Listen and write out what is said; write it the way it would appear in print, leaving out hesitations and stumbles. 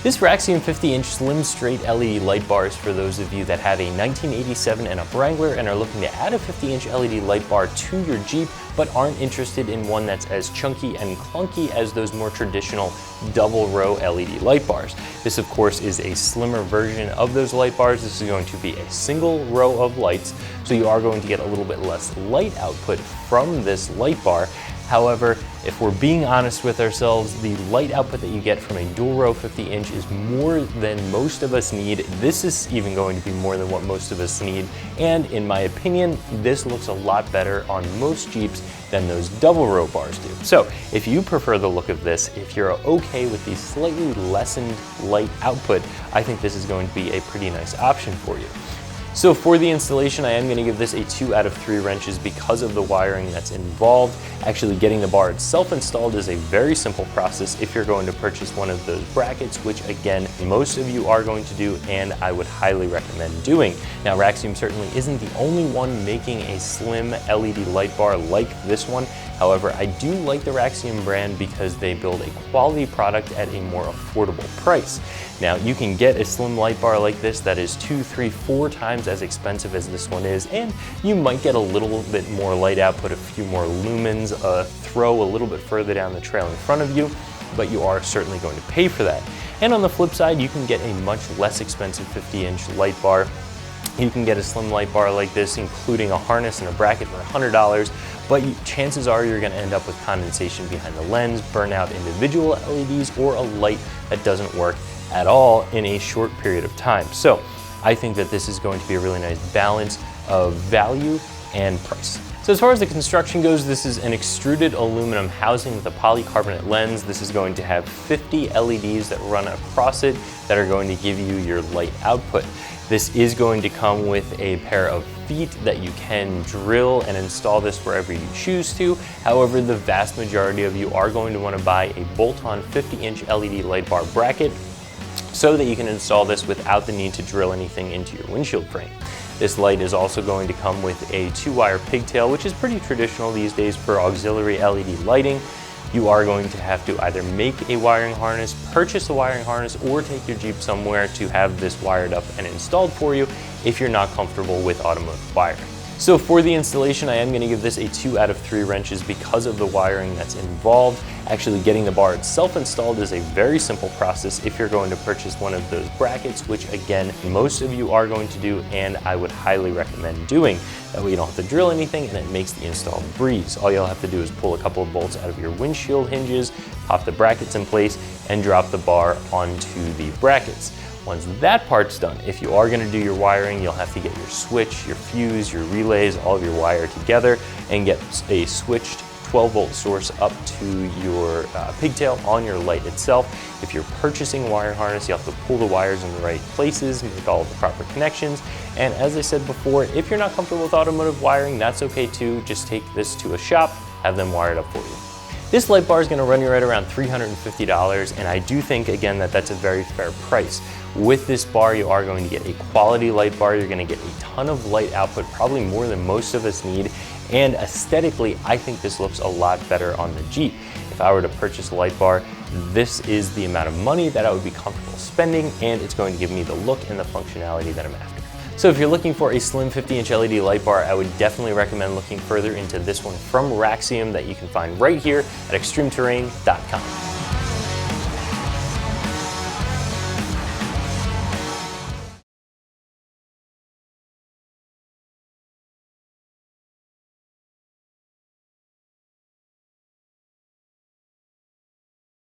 This Raxiom 50-inch slim straight LED light bar is for those of you that have a 1987 and up Wrangler and are looking to add a 50-inch LED light bar to your Jeep, but aren't interested in one that's as chunky and clunky as those more traditional double row LED light bars. This of course is a slimmer version of those light bars. This is going to be a single row of lights, so you are going to get a little bit less light output from this light bar. However, if we're being honest with ourselves, the light output that you get from a dual row 50-inch is more than most of us need. This is even going to be more than what most of us need. And in my opinion, this looks a lot better on most Jeeps than those double row bars do. So if you prefer the look of this, if you're okay with the slightly lessened light output, I think this is going to be a pretty nice option for you. So for the installation, I am going to give this a 2 out of 3 wrenches because of the wiring that's involved. Actually getting the bar itself installed is a very simple process if you're going to purchase one of those brackets, which again, most of you are going to do and I would highly recommend doing. Now Raxiom certainly isn't the only one making a slim LED light bar like this one. However, I do like the Raxiom brand because they build a quality product at a more affordable price. Now you can get a slim light bar like this that is 2, 3, 4 times as expensive as this one is, and you might get a little bit more light output, a few more lumens, a throw a little bit further down the trail in front of you, but you are certainly going to pay for that. And on the flip side, you can get a much less expensive 50-inch light bar. You can get a slim light bar like this, including a harness and a bracket for $100, but chances are you're gonna end up with condensation behind the lens, burn out individual LEDs, or a light that doesn't work at all in a short period of time. So I think that this is going to be a really nice balance of value and price. So as far as the construction goes, this is an extruded aluminum housing with a polycarbonate lens. This is going to have 50 LEDs that run across it that are going to give you your light output. This is going to come with a pair of feet that you can drill and install this wherever you choose to. However, the vast majority of you are going to want to buy a bolt-on 50-inch LED light bar bracket so that you can install this without the need to drill anything into your windshield frame. This light is also going to come with a 2-wire pigtail, which is pretty traditional these days for auxiliary LED lighting. You are going to have to either make a wiring harness, purchase a wiring harness, or take your Jeep somewhere to have this wired up and installed for you if you're not comfortable with automotive wiring. So for the installation, I am going to give this a 2 out of 3 wrenches because of the wiring that's involved. Actually getting the bar itself installed is a very simple process if you're going to purchase one of those brackets, which again, most of you are going to do and I would highly recommend doing. That way you don't have to drill anything and it makes the install a breeze. All you'll have to do is pull a couple of bolts out of your windshield hinges, pop the brackets in place, and drop the bar onto the brackets. Once that part's done, if you are going to do your wiring, you'll have to get your switch, your fuse, your relays, all of your wire together and get a switched 12-volt source up to your pigtail on your light itself. If you're purchasing a wire harness, you have to pull the wires in the right places, make all of the proper connections. And as I said before, if you're not comfortable with automotive wiring, that's okay too. Just take this to a shop, have them wired up for you. This light bar is going to run you right around $350, and I do think, again, that that's a very fair price. With this bar, you are going to get a quality light bar. You're going to get a ton of light output, probably more than most of us need, and aesthetically, I think this looks a lot better on the Jeep. If I were to purchase a light bar, this is the amount of money that I would be comfortable spending, and it's going to give me the look and the functionality that I'm after. So if you're looking for a slim 50-inch LED light bar, I would definitely recommend looking further into this one from Raxiom that you can find right here at ExtremeTerrain.com.